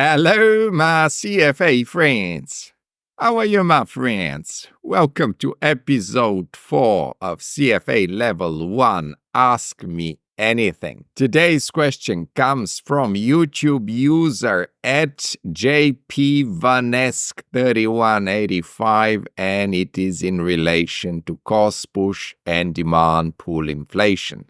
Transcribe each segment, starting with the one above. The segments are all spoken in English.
Hello, my CFA friends. How are you, my friends? Welcome to episode 4 of CFA Level 1 Ask Me Anything. Today's question comes from YouTube user at JPVanesk3185, and it is in relation to CostPush and DemandPull inflation.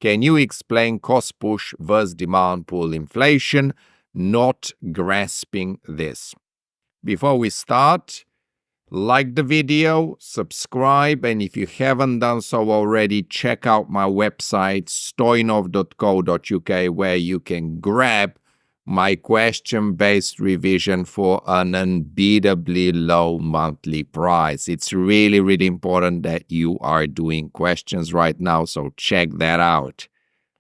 Can you explain CostPush versus DemandPull inflation? Not grasping this. Before we start, like the video, subscribe, and if you haven't done so already, check out my website stoinov.co.uk, where you can grab my question-based revision for an unbeatably low monthly price. It's really, really important that you are doing questions right now, so check that out.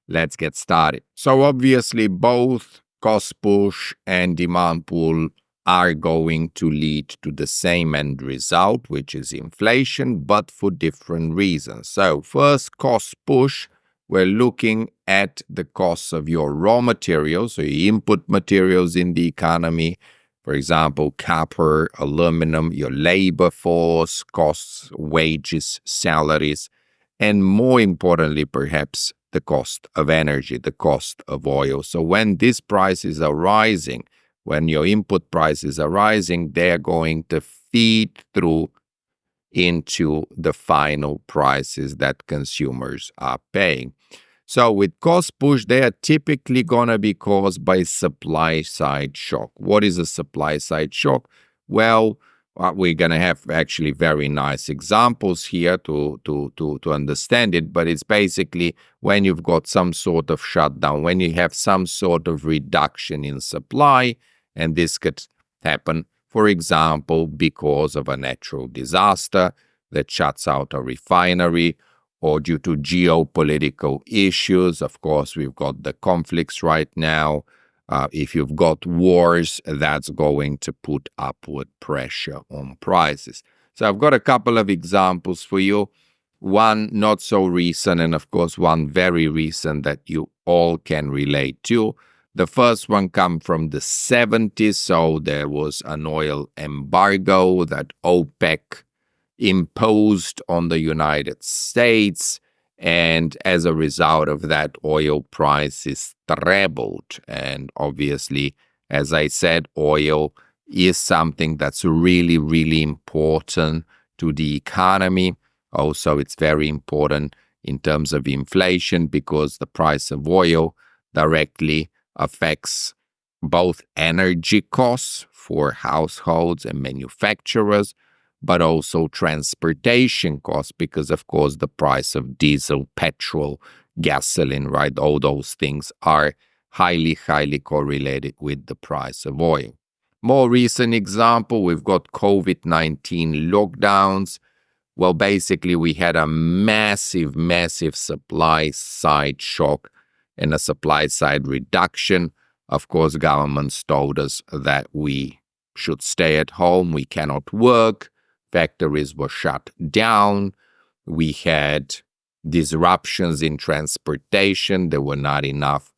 Let's get started. So obviously both CostPush and DemandPull are going to lead to the same end result, which is inflation, but for different reasons. So first, CostPush, we're looking at the costs of your raw materials, so your input materials in the economy, for example, copper, aluminum, your labor force, costs, wages, salaries, and more importantly, perhaps, the cost of energy, the cost of oil. So when these prices are rising, when your input prices are rising, they're going to feed through into the final prices that consumers are paying. So with CostPush, they are typically going to be caused by supply-side shock. What is a supply-side shock? Well, we're going to have actually very nice examples here to understand it, but it's basically when you've got some sort of shutdown, when you have some sort of reduction in supply, and this could happen, for example, because of a natural disaster that shuts out a refinery, or due to geopolitical issues. Of course, we've got the conflicts right now. If you've got wars, that's going to put upward pressure on prices. So I've got a couple of examples for you. One not so recent, and of course one very recent that you all can relate to. The first one comes from the 70s. So there was an oil embargo that OPEC imposed on the United States. And as a result of that, oil prices trebled. And obviously, as I said, oil is something that's really, really important to the economy. Also, it's very important in terms of inflation because the price of oil directly affects both energy costs for households and manufacturers, but also transportation costs because, of course, the price of diesel, petrol, gasoline, right? All those things are highly, highly correlated with the price of oil. More recent example, we've got COVID-19 lockdowns. Well, basically, we had a massive, massive supply side shock and a supply side reduction. Of course, governments told us that we should stay at home, we cannot work. Factories were shut down. We had disruptions in transportation. There were not enough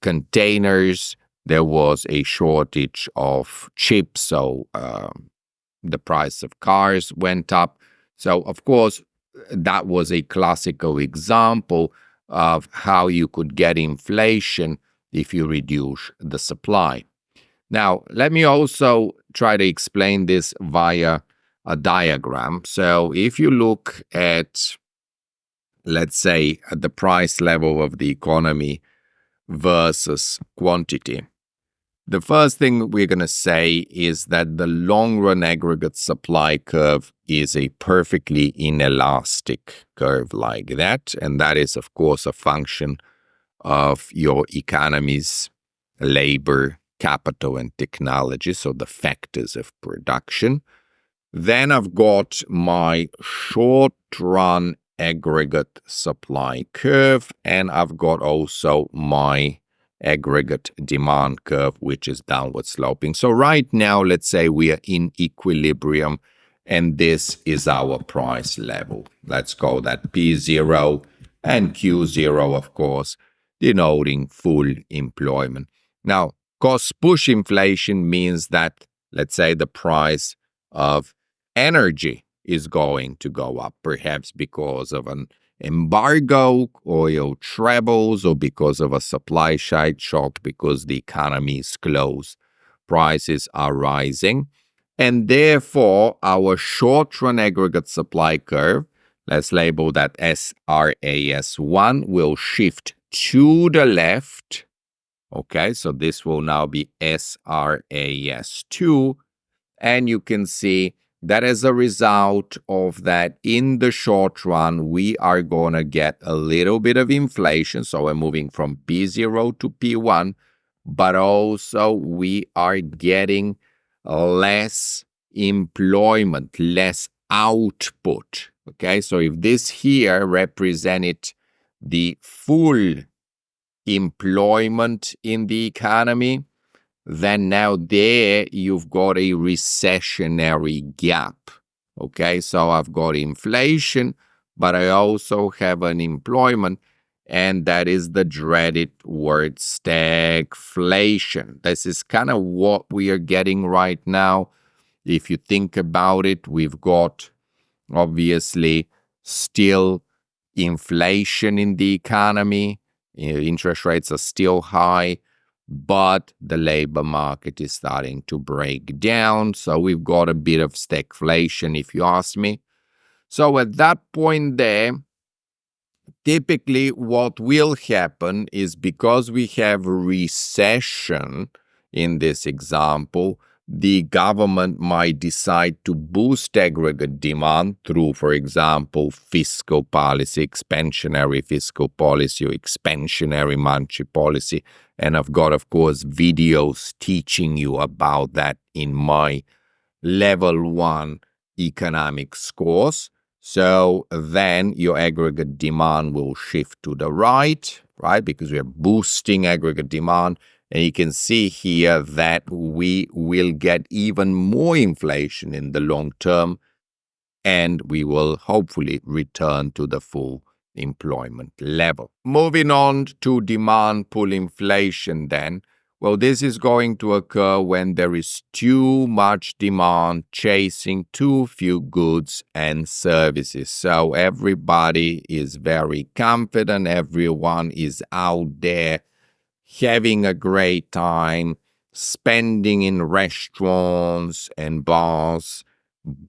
containers. There was a shortage of chips, so the price of cars went up. So, of course, that was a classical example of how you could get inflation if you reduce the supply. Now, let me also try to explain this via a diagram. So if you look at, let's say, at the price level of the economy versus quantity, the first thing we're going to say is that the long-run aggregate supply curve is a perfectly inelastic curve like that. And that is, of course, a function of your economy's labor, capital, and technology, so the factors of production. Then I've got my short-run aggregate supply curve, and I've got also my aggregate demand curve, which is downward sloping. So right now, let's say we are in equilibrium, and this is our price level. Let's call that P0 and Q0, of course, denoting full employment. Now, Cost push inflation means that, let's say, the price of energy is going to go up, perhaps because of an embargo, oil trebles, or because of a supply side shock because the economy is closed. Prices are rising. And therefore, our short-run aggregate supply curve, let's label that SRAS1, will shift to the left. Okay, so this will now be SRAS2. And you can see that as a result of that, in the short run, we are going to get a little bit of inflation. So we're moving from P0 to P1, but also we are getting less employment, less output. Okay, so if this here represented the full employment in the economy, then now there you've got a recessionary gap. Okay, so I've got inflation, but I also have unemployment, and that is the dreaded word stagflation. This is kind of what we are getting right now. If you think about it, we've got obviously still inflation in the economy. Interest rates are still high, but the labor market is starting to break down. So we've got a bit of stagflation, if you ask me. So at that point there, typically what will happen is, because we have recession in this example, the government might decide to boost aggregate demand through, for example, fiscal policy, expansionary fiscal policy, or expansionary monetary policy. And I've got, of course, videos teaching you about that in my level 1 economics course. So then your aggregate demand will shift to the right, because we are boosting aggregate demand. And you can see here that we will get even more inflation in the long term, and we will hopefully return to the full employment level. Moving on to demand pull inflation then. Well, this is going to occur when there is too much demand chasing too few goods and services. So everybody is very confident, everyone is out there having a great time, spending in restaurants and bars,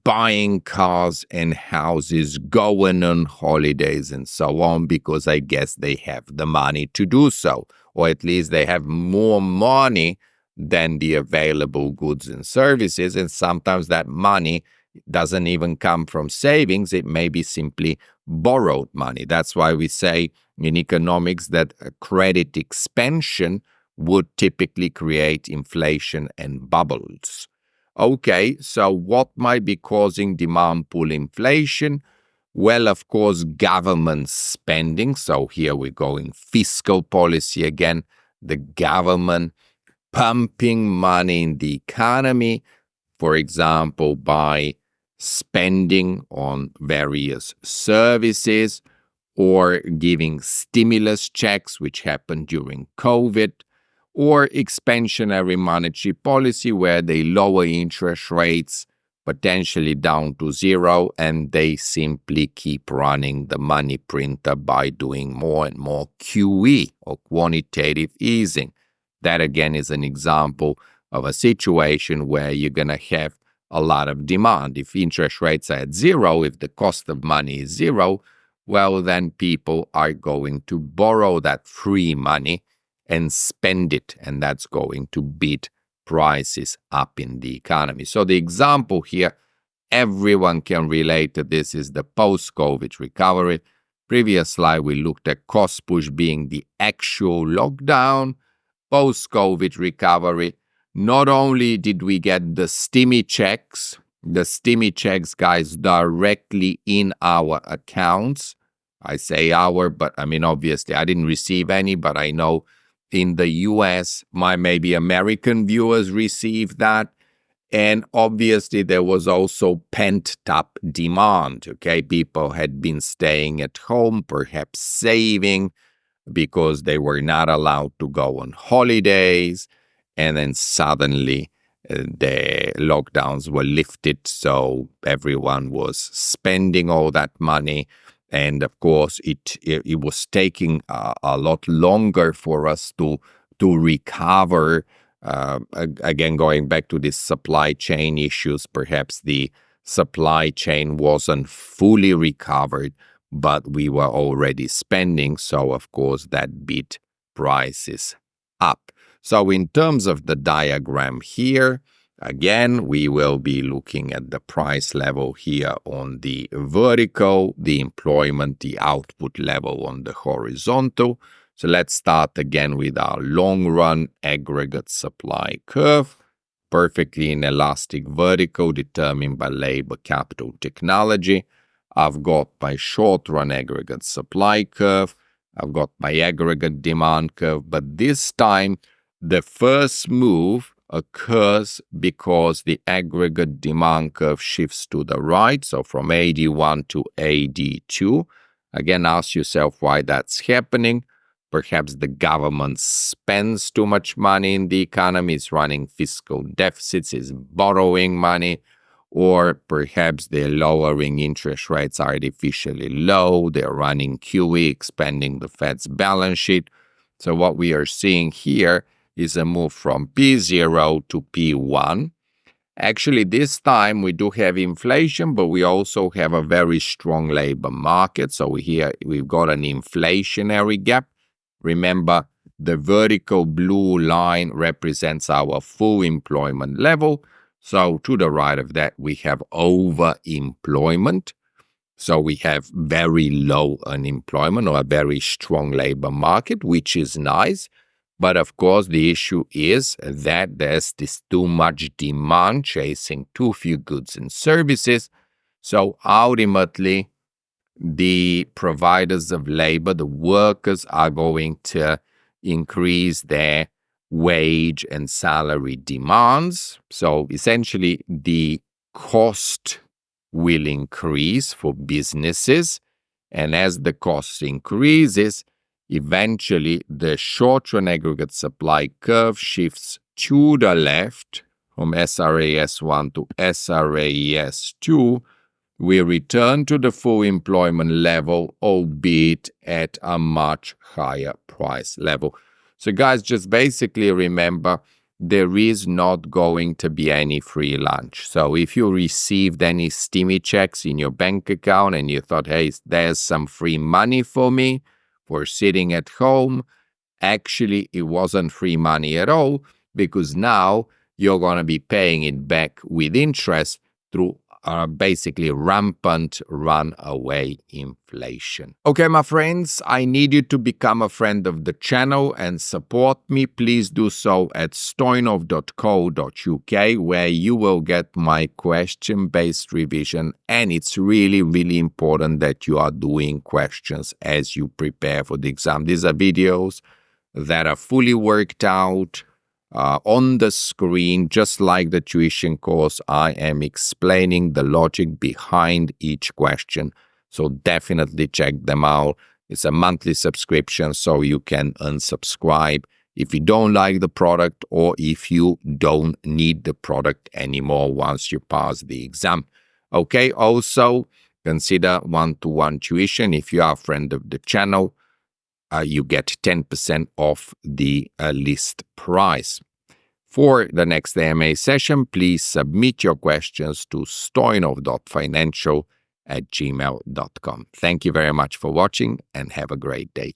buying cars and houses, going on holidays and so on, because I guess they have the money to do so, or at least they have more money than the available goods and services. And sometimes that money doesn't even come from savings. It may be simply borrowed money. That's why we say in economics that a credit expansion would typically create inflation and bubbles. Okay, so what might be causing demand pull inflation? Well, of course, government spending. So here we're going fiscal policy again, the government pumping money in the economy, for example, by spending on various services or giving stimulus checks, which happened during COVID, or expansionary monetary policy where they lower interest rates potentially down to zero, and they simply keep running the money printer by doing more and more QE, or quantitative easing. That again is an example of a situation where you're going to have a lot of demand. If interest rates are at zero, if the cost of money is zero, well, then people are going to borrow that free money and spend it, and that's going to beat prices up in the economy. So the example here, everyone can relate to this, is the post-COVID recovery. Previous slide, we looked at cost push being the actual lockdown. Post-COVID recovery, not only did we get the stimmy checks, guys, directly in our accounts. I say our, but I mean, obviously, I didn't receive any, but I know in the US, my maybe American viewers received that. And obviously, there was also pent-up demand, okay? People had been staying at home, perhaps saving, because they were not allowed to go on holidays. and then suddenly the lockdowns were lifted, so everyone was spending all that money. And of course, it was taking a lot longer for us to recover. Again, going back to these supply chain issues, perhaps the supply chain wasn't fully recovered, but we were already spending. So, of course, that beat prices up. So, in terms of the diagram here, again, we will be looking at the price level here on the vertical, the employment, the output level on the horizontal. So let's start again with our long-run aggregate supply curve, perfectly inelastic vertical determined by labor capital technology. I've got my short-run aggregate supply curve. I've got my aggregate demand curve, but this time the first move occurs because the aggregate demand curve shifts to the right, so from AD1 to AD2. Again, ask yourself why that's happening. Perhaps the government spends too much money in the economy, is running fiscal deficits, is borrowing money, or perhaps they're lowering interest rates artificially low, they're running QE, expanding the Fed's balance sheet. So what we are seeing here is a move from P0 to P1. Actually, this time we do have inflation, but we also have a very strong labor market. So here we've got an inflationary gap. Remember, the vertical blue line represents our full employment level. So to the right of that, we have overemployment. So we have very low unemployment or a very strong labor market, which is nice. But of course, the issue is that there's this too much demand chasing too few goods and services. So ultimately, the providers of labor, the workers, are going to increase their wage and salary demands. So essentially, the cost will increase for businesses. And as the cost increases, eventually the short-run aggregate supply curve shifts to the left from SRAS1 to SRAS2. We return to the full employment level, albeit at a much higher price level. So guys, just basically remember, there is not going to be any free lunch. So if you received any stimmy checks in your bank account and you thought, hey, there's some free money for me for sitting at home, actually it wasn't free money at all, because now you're going to be paying it back with interest through basically rampant runaway inflation. Okay, my friends, I need you to become a friend of the channel and support me. Please do so at stoinov.co.uk, where you will get my question-based revision. And it's really, really important that you are doing questions as you prepare for the exam. These are videos that are fully worked out, on the screen, just like the tuition course. I am explaining the logic behind each question. So definitely check them out. It's a monthly subscription, so you can unsubscribe if you don't like the product or if you don't need the product anymore once you pass the exam. Okay, also consider one-to-one tuition. If you are a friend of the channel, you get 10% off the list price. For the next AMA session, please submit your questions to stoinov.financial@gmail.com. Thank you very much for watching and have a great day.